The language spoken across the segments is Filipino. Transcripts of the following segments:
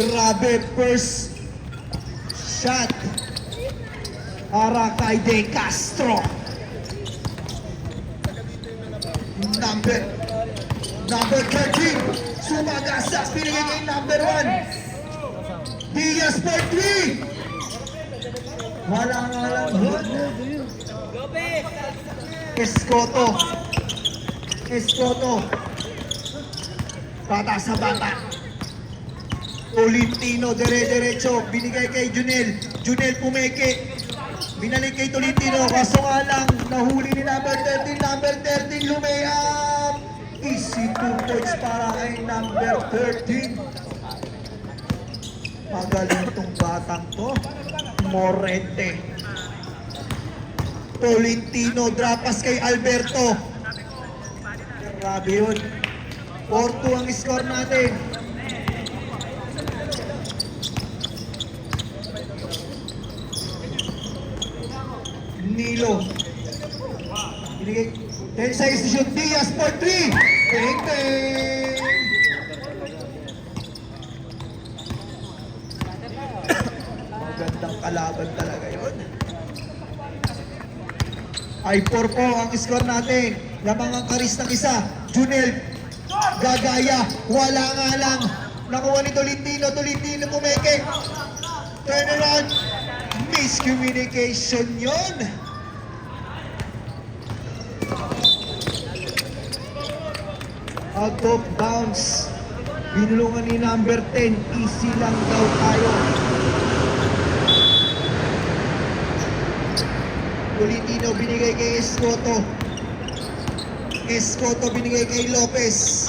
Grabe, first shot para kay De Castro. Number 13, sumagasak, pinigay kay number 1. Diaz for 3. Walang good. Escoto. Bata sa bata. Tolentino, dire-diretso. Binigay kay Junel. Junel pumeke. Binalik kay Tolentino. Kaso nga lang, nahuli ni number 13. Number 13 lumayap. Easy 2 points para kay number 13. Magaling tong batang to. Morente. Tolentino, drop pass kay Alberto. Grabe yun. 4-2 ang score natin. Nilo. Binigay. 10 seconds to shoot. Diaz for 3. Peng-peng. Magandang kalaban talaga yun. Ay 4 po ang score natin. Lamang ang karis ng isa. Junel gagaya. Wala nga lang. Nakuha ni Tolentino. Tolentino pumeke. Turn around. Miscommunication yun. Out of bounds. Binulungan ni number 10. Easy lang daw tayo. Tolentino binigay kay Escoto. Escoto binigay kay Lopez.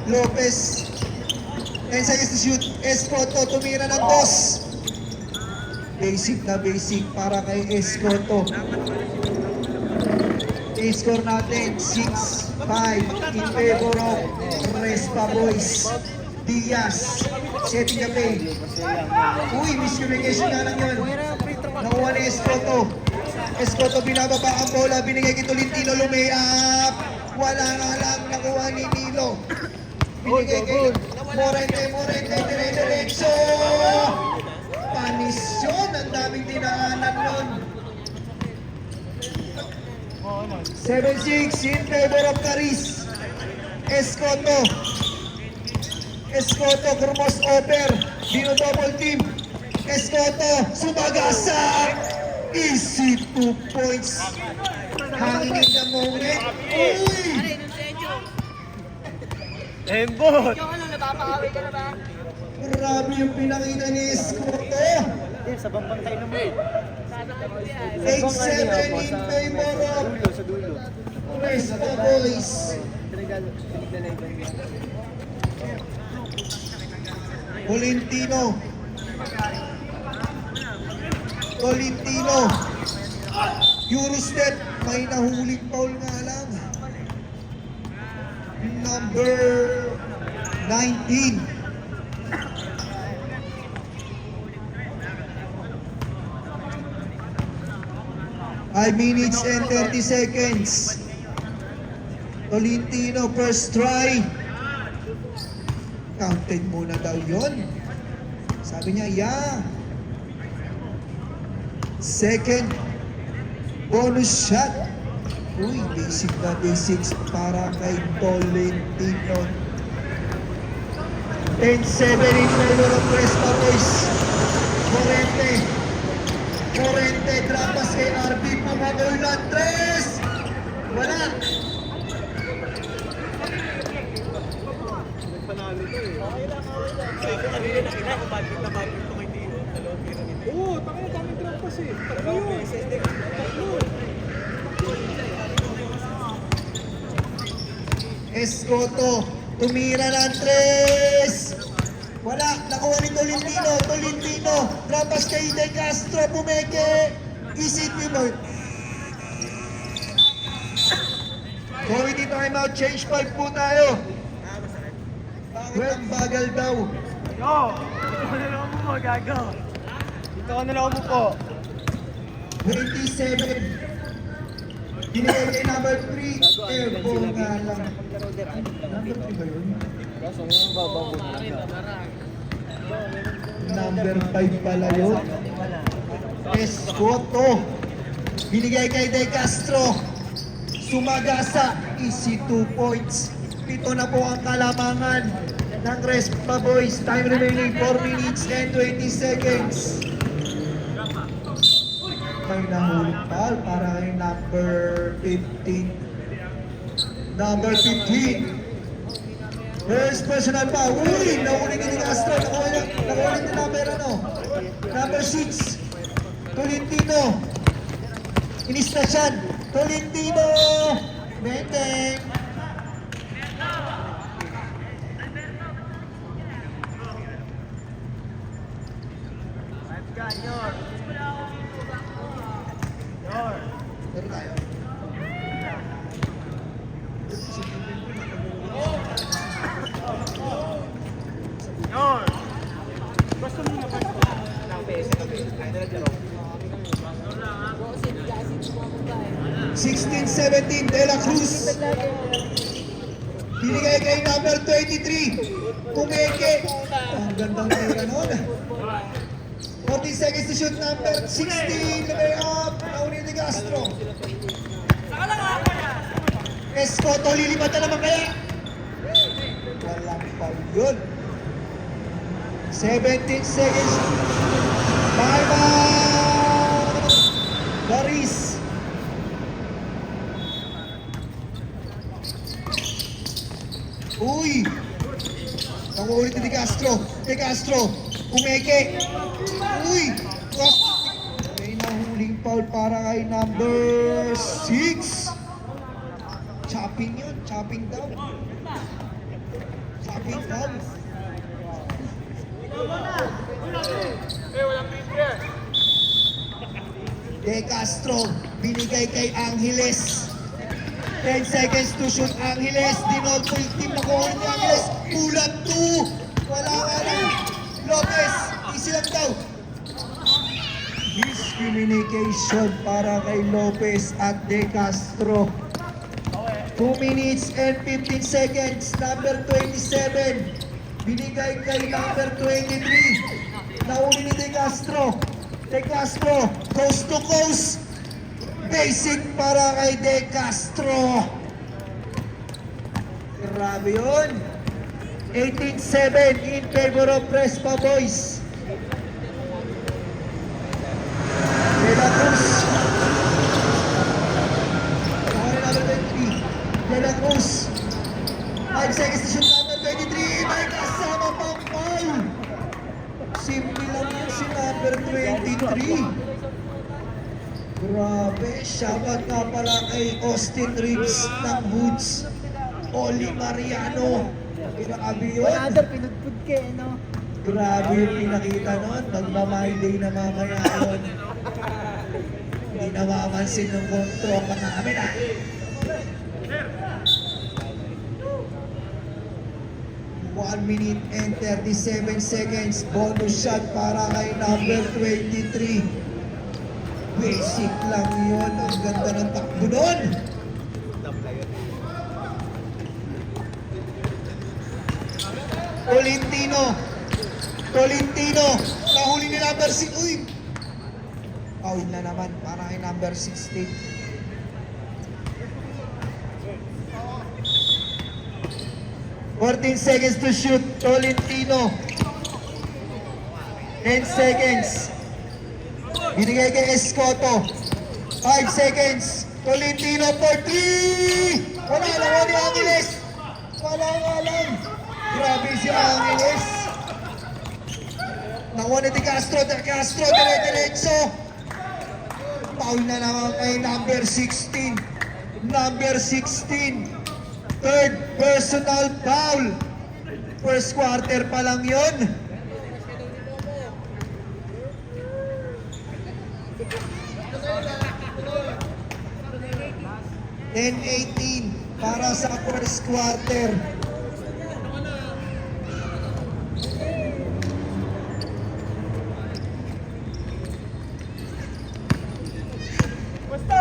10 seconds to shoot. Escoto tumira ng 2. Basic na basic para kay Escoto. I-score natin 6-5 in favor of Respa Boys. Diaz setting the play. Uy, miscommunication na lang yun. Nakuha ni Escoto. Escoto binababa ang bola, binigay kay Tolentino, lumayap. Wala nga lang, nakuha ni Nilo. Binigay kay Morente, dire-diretso. Panis yun, ang daming dinaanan nun. 7-6 in favor of Caris. Escoto, Crumos over. Dino double team. Escoto, sumagasak. Easy 2 points. Hanging in the moment. Uy! Embot! Grabe yung pinakita ni Escoto. Sa bambantay naman. 8-7 in favor of Sa dulo. Respa Boys. Tolentino. Eurostep, may nahuling foul nga lang. Number 19. Five minutes and 30 seconds. Tolentino, first try. Counted muna daw yun. Sabi niya, yeah. Second, bonus shot. Uy, basic na basics para kay Tolentino. 10-7 in favor of Respa Boys. Morente, trapas kay RB, pumagol na 3. Wala. Panalo to eh. Okay lang. Kanina nakita ko bakit na bakit ito kay Dino. Oo, takay daming trapas eh. Tatlo yun. Escoto, tumira ng 3. Wala, nakuha ni Tolentino, trapas kay De Castro, pumeke. Easy team. Going dito time out, change 5 po tayo. Bakit ang bagal daw? Yo! Dito ka nalaman mo, gago. Dito ka nalaman mo po. 27. Binigay kay number 3. Airborne nga lang. Number 3 ba yun? Kaso ngayon bababo na. Number 5 pala yun. Escoto. Binigay kay De Castro. Sumagasa. Easy 2 points. 7 na po ang kalamangan ng Respa Boys. Time remaining 4 minutes and 20 seconds. May nahulog foul para kay number 15. Number 15. First personal foul. Uy! Nahuli ni De Castro. Nakuha ni number ano? Number 6. Tolentino. Inis na siyan. Tolentino. Menteng. Pero tayo. Basta muna ba? Ng PS kami. Ay, nalagyan ako. 16-17 De La Cruz. Binigay kay number 23. Kumeke. Ang gandang tira nun. 40 seconds to shoot. Number 16. Lay up. Nauni De Castro. Escoto. Lilipat na naman kaya. Walang foul yun. 17 seconds. Bye-bye. Baris. Uy! Nanguulit ni De Castro. De Castro. Kumeke. Uy! May nahuling foul para kay number 6. Chopping yun. Chopping down. Chopping down. De Castro. Binigay kay Angeles. 10 seconds to shoot. Angeles. Dinolpo yung team na kuhulit ni Angeles. Kulang 2. Wala ka lang. Lopez. Easy lang daw. Miscommunication para kay Lopez at De Castro. 2 minutes and 15 seconds. Number 27. Binigay kay number 23. Nauli ni De Castro. De Castro. Coast to coast. Basic para kay De Castro. Grabe yun. 18-7 in favor of Respa Boys. De La Cruz. Number 23. De La Cruz. 5 seconds to shoot. Number 23. May kasama pang foul. Simple lang yun si number 23. Grabe, shoutout nga pala kay Austin Reeves ng Woods. Oli Mariano. Grabe yun. Wala pinudpud ka no? Grabe yung pinakita nun. Magmamay day na mamaya yun. Hindi namamansin ng kontrol pa namin ah. One minute and 37 seconds. Bonus shot para kay number 23. Basic lang yun. Ang ganda ng takbo nun. Tolentino. Nahuli ni number 6. Uy! Foul na naman para kay number 16. "14 seconds to shoot. Tolentino. 10 seconds. Binigay kay Escoto. 5 seconds. Tolentino for 3! Wala lang ni Angeles. Wala nga lang. Grabe si Angeles. Nakuha ni De Castro. De Castro, dire-diretso. Foul na naman kay number 16. Number 16. Third personal foul. First quarter pa lang yun. $10-18 para sa first quarter. Basta!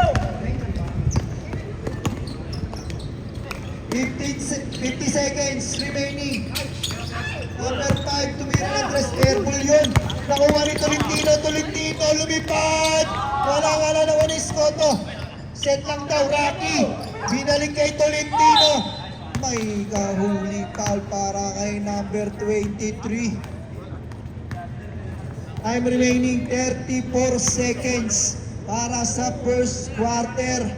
50 seconds remaining. Number 5 tumira ng 3 Nakuha ni Tolentino, Tolentino, lumipad! Wala na ni Escoto. Set lang daw, Rocky. Binalik kay Tolentino. May kahuli foul para kay number 23. Time remaining 34 seconds para sa first quarter.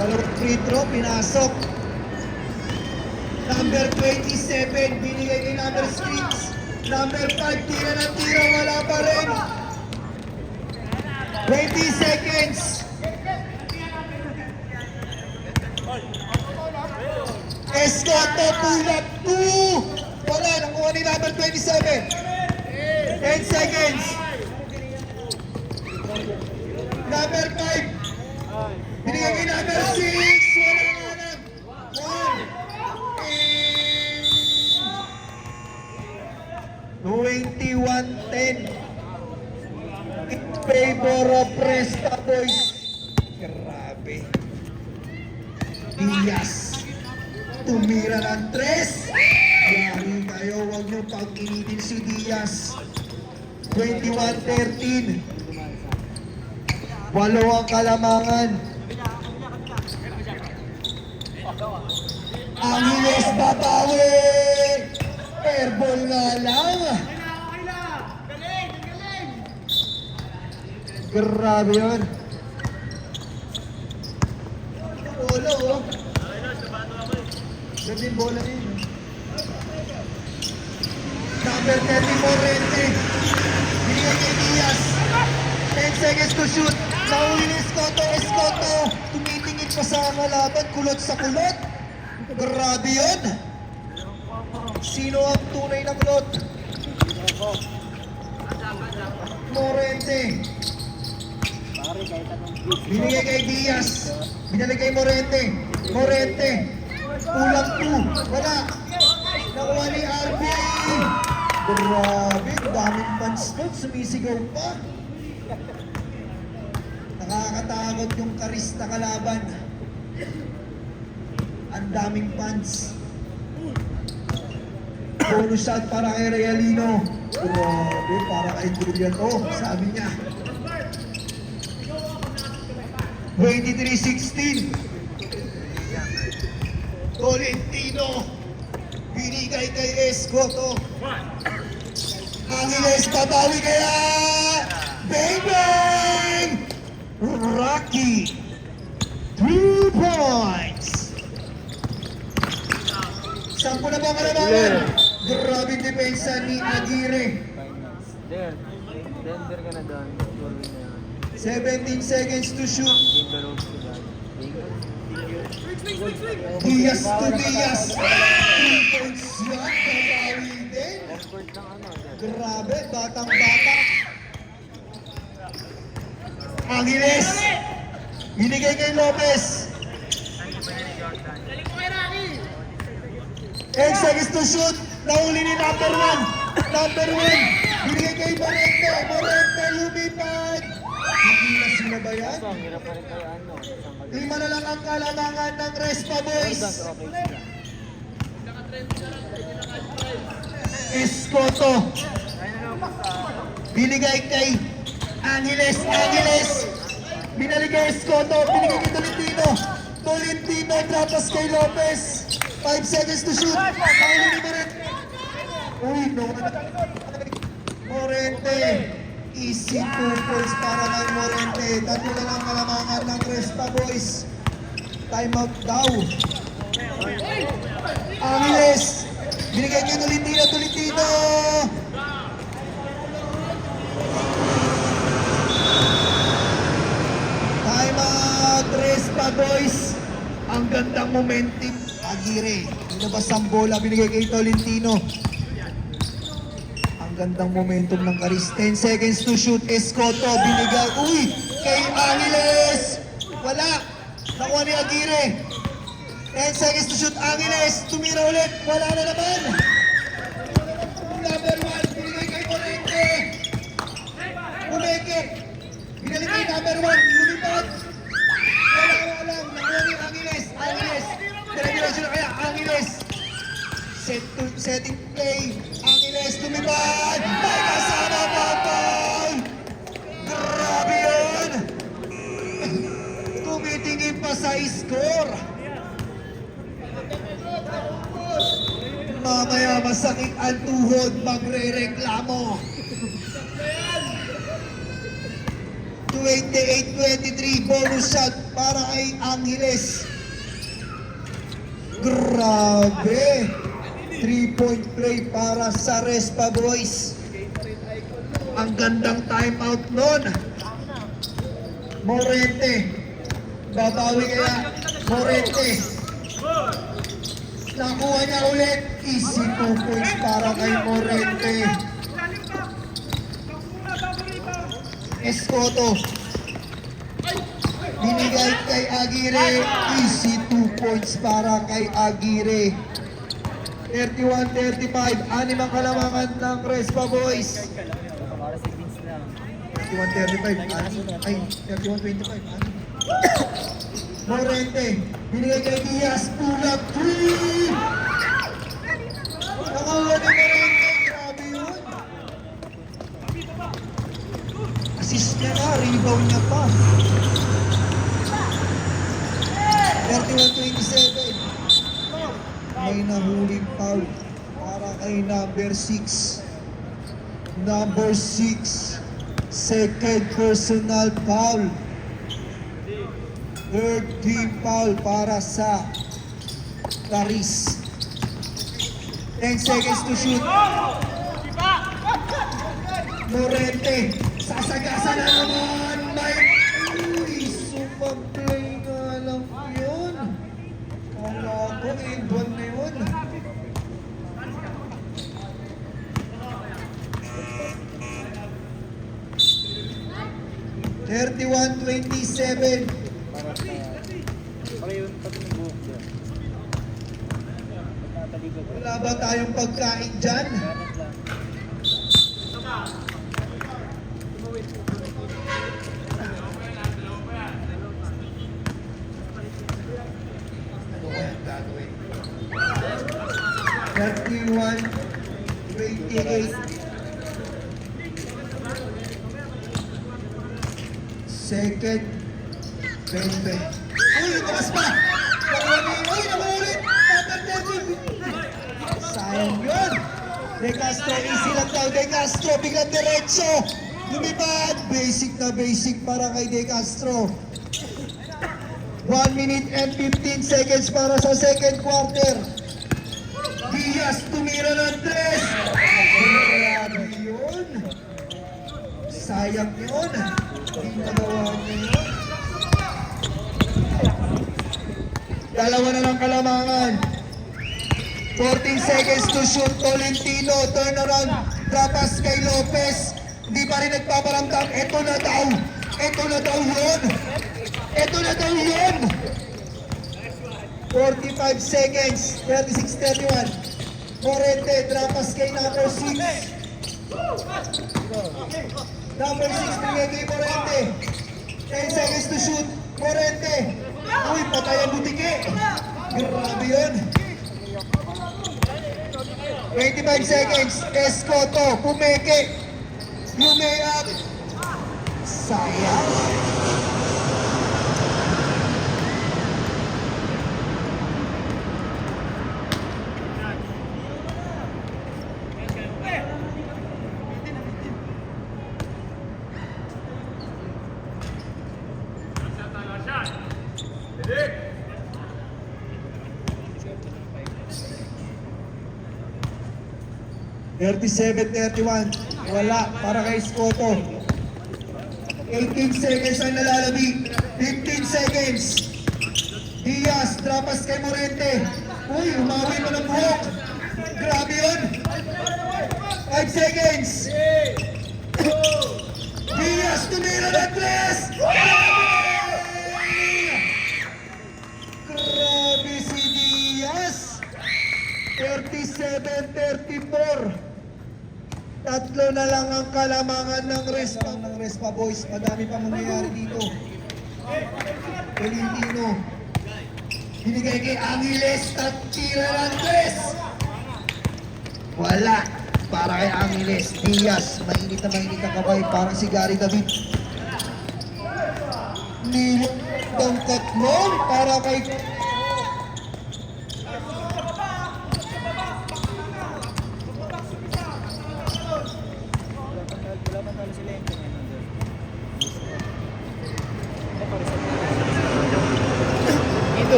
Dalawang free throw, pinasok. Number 27, binigay kay number 6. Number 5, tira ng tira, wala pa rin. 20 seconds. Escoto, pull up 2. Wala, nakuha ni number 27. 10 seconds. Number 5. Binigay kay number 6. Wala nga lang. 21-10 in favor of Presta Boys. Grabe. Diaz tumira ng 3. Yari kayo, huwag niyo pag-initin si Diaz. 21-13. 8 ang kalamangan. Angeles babawi! Airball nga lang! Grabe yun! Bola oh! Ganda yung bola yun. Number 30 Morente. Binigay kay Diaz. 10 seconds to shoot. Nahuli ni Escoto. Escoto! Tumitingin pa sa kalaban. Kulot sa kulot. Grabe yun! Sino ang tunay na kulot? Morente. Binigay kay Diaz. Binalik kay Morente. Morente. Kulang 2. Wala. Nakuha ni RB. Grabe. Daming fans doon. Sumisigaw pa. Nakakatakot yung karis na kalaban. Ang daming fans. Bonus shot para kay Realino. Grabe, para kay Julian. Oh, sabi niya. 23-16. Tolentino. Binigay kay Escoto. Angeles babawi kaya. Bang bang! Rocky. 3 points. 10 na ba kalabangan? Grabe depensa ni Aguirre. There. Denver ka na doon. Score win na yan. 17 seconds to shoot. Denver Oaks ka doon. Diaz to Diaz. 3 points shot. Babawi din. Effort ng ano. Grabe, batang-bata. Angeles. Binigay kay Lopez. 10 seconds to shoot. Nahuli ni number 1. Number 1. Binigay kay Morente. Morente lumipad. Hindi na sila ba yan? So, ang hirap pa rin kayo ano. 5 na lang ang kalamangan ng Respa Boys. Escoto. Binigay kay Angeles. Angeles. Binalik kay Escoto. Binigay kay Tolentino. Tolentino. Trapas kay Lopez. 5 seconds to shoot. Nahuli ni Morente. Uy, no. Morente. Easy 2 points para kay Morente. 3 na lang kalamangan ng Respa Boys. Time out daw. Angeles. Binigay kay Tolentino. Tolentino. Time out. Respa Boys. Ang gandang momentum. Aguirre. Inabas ang bola. Binigay kay Tolentino. Ang gandang momentum ng Karis. 10 seconds to shoot. Escoto. Binigay. Uy! Kay Angeles. Wala. Nakuha ni Aguirre. 10 seconds to shoot. Angeles. Tumira ulit. Wala na naman. mamaya masakit ang tuhod, magre-reklamo. 28-23, bonus shot para kay Angeles. Grabe! 3-point play para sa Respa Boys. Ang gandang timeout nun. Morente. Babawi kaya Morente. Nakuha niya ulit. Easy 2 points para kay Morente. Escoto. Binigay kay Aguirre. Easy 2 points para kay Aguirre. 31-35. Anim ang kalamangan ng Respa Boys. Para si Vince lang. 31-35. Ay, 31-25. Morente. Binigay kay Diaz. Pull-up 3. Nakakuha ni Morente. Grabe yun. Assist niya na. Rebound niya pa. 31-27. May nahuling foul para kay number 6. Number 6. Second personal foul. Third team foul para sa Caris. 10 seconds to shoot. Morente. Sasagasa na naman. May sumang play nga lang yun. Wala ko, indoor na yun. (31-27). Para yun, pati ng buhok dyan. Pagkataligod. Wala ba tayong pagkain dyan? Ganit lang. Ano kaya gagawin? 31-28. Second. Bembe. Uy, tumas pa! Uy, nakulit! Sayang yun! De Castro, easy lang daw. De Castro, biglang diretso! Lumipad! Basic na basic para kay De Castro. 1 minute and 15 seconds para sa second quarter. Diaz tumira ng 3. Grabe yun. Sayang yun. Hindi nagawa niya yun. Dalawa na lang kalamangan. 14 seconds to shoot. Tolentino, turnaround. Trapas kay Lopez. Hindi pa rin nagpaparamdam. Ito na daw. Ito na daw yun. Ito na daw yun. 45 seconds. 36-31. Morente, trapas kay number 6. Number 6, bigay kay Morente. 10 seconds to shoot. Morente. Uy, patay ang butike. Grabe yun. 25 seconds. Escoto, pumeke. Lumeyap. Sayang. (37-31). Wala para kay Escoto. 18 seconds ang nalalabi. 15 seconds. Diaz, trapas kay Morente. Uy, umawi mo ng buhok. Grabe yun. 5 seconds. Diaz, tumira ng 3. Grabe si Diaz. 37-34. Tatlo na lang ang kalamangan ng Respa Boys. Madami pa mangyayari dito. Tolentino. Binigay kay Angeles. Tira ng 3. Wala. Para kay Angeles. Diaz. Mainit ang kabay. Parang si Gary David. Nilot ng tatlong para kay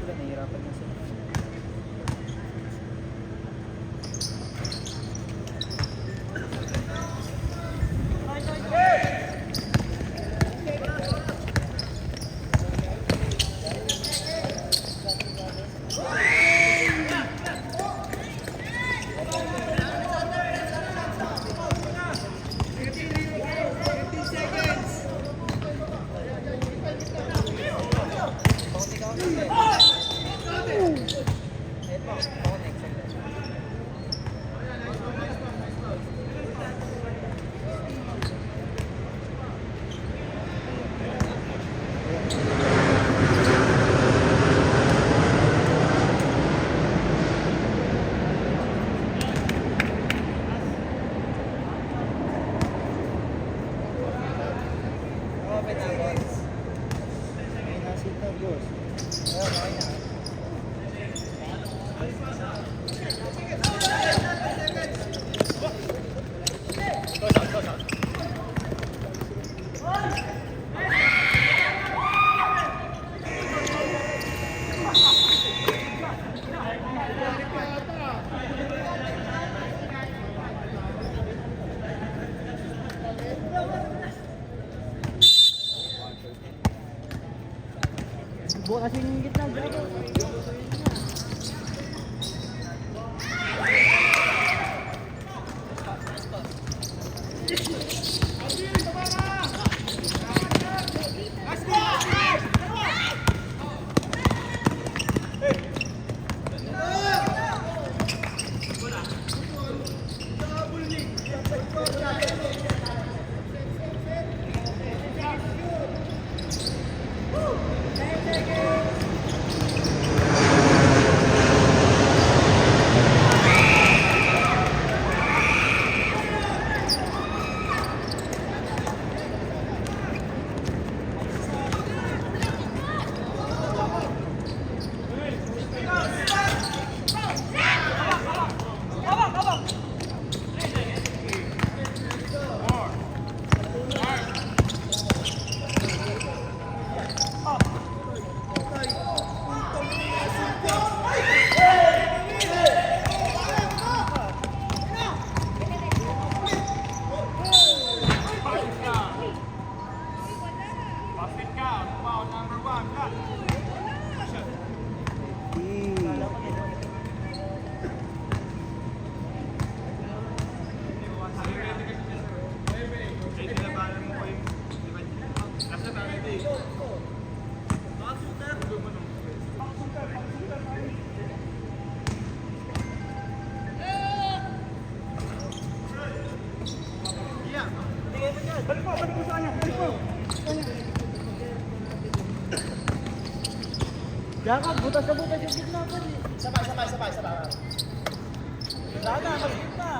Sila nahihirapan na sila. Bukas yung gitna, gago. Jacob, butas na butas yung gitna pa eh. Sabay. Daga, mag-gitna.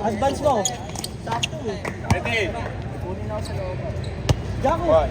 Advance mo. Sakto eh. Ready? Kunin ako sa loob. Jacob!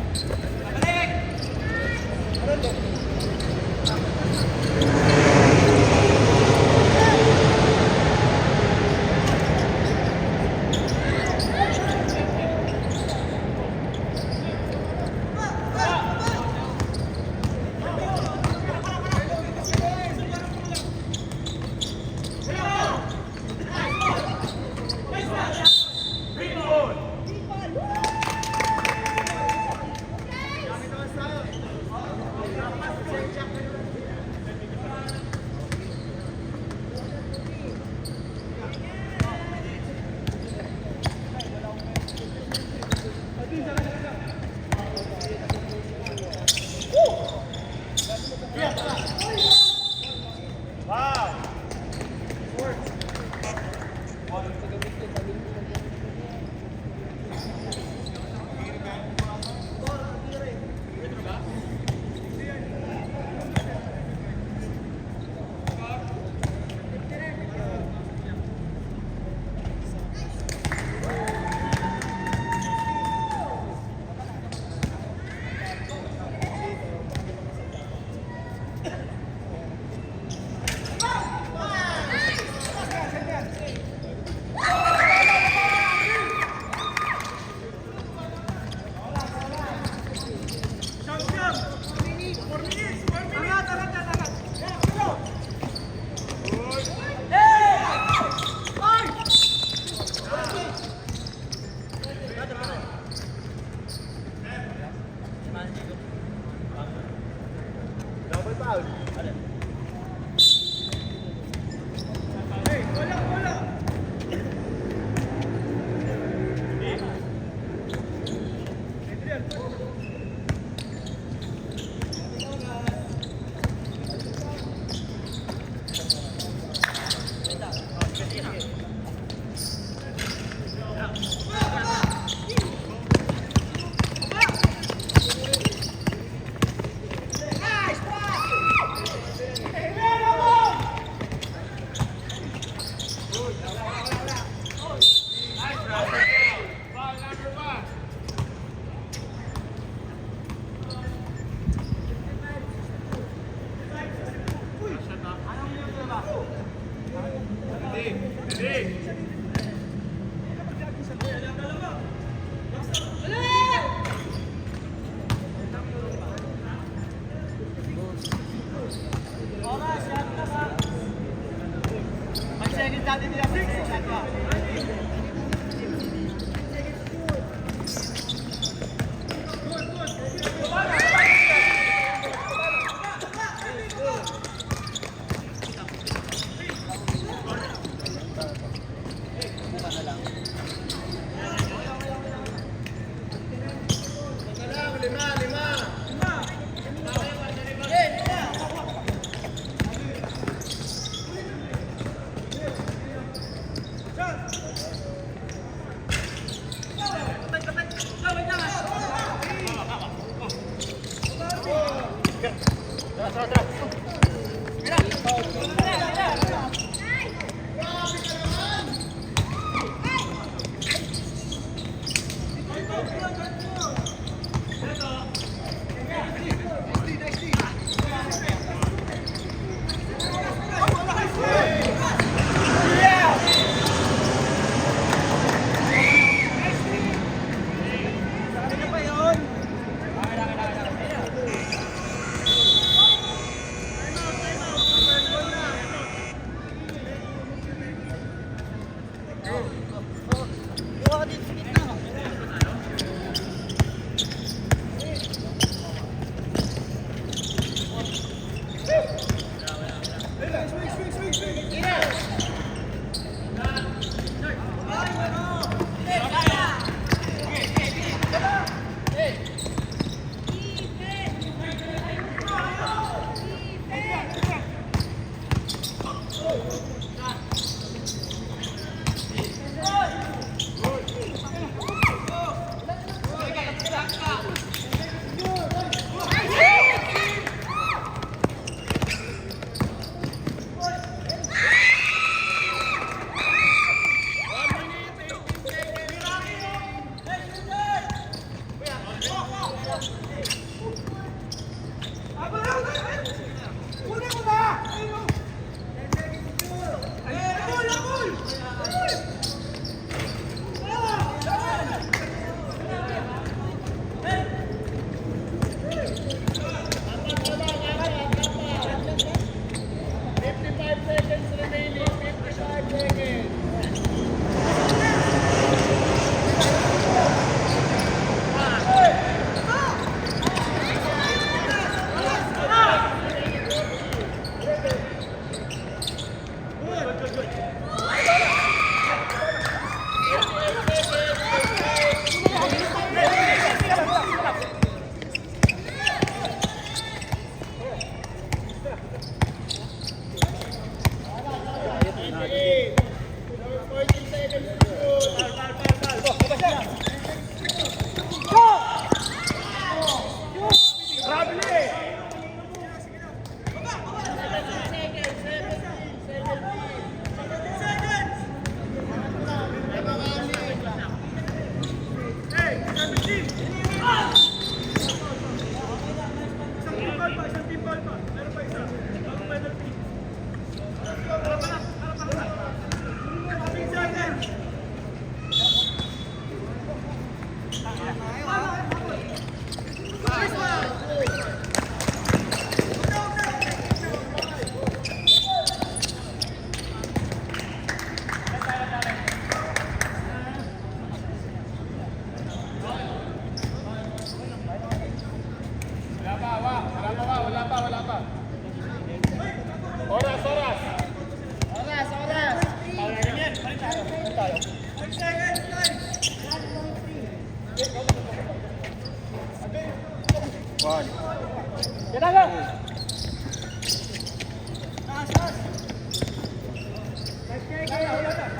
Taas, taas.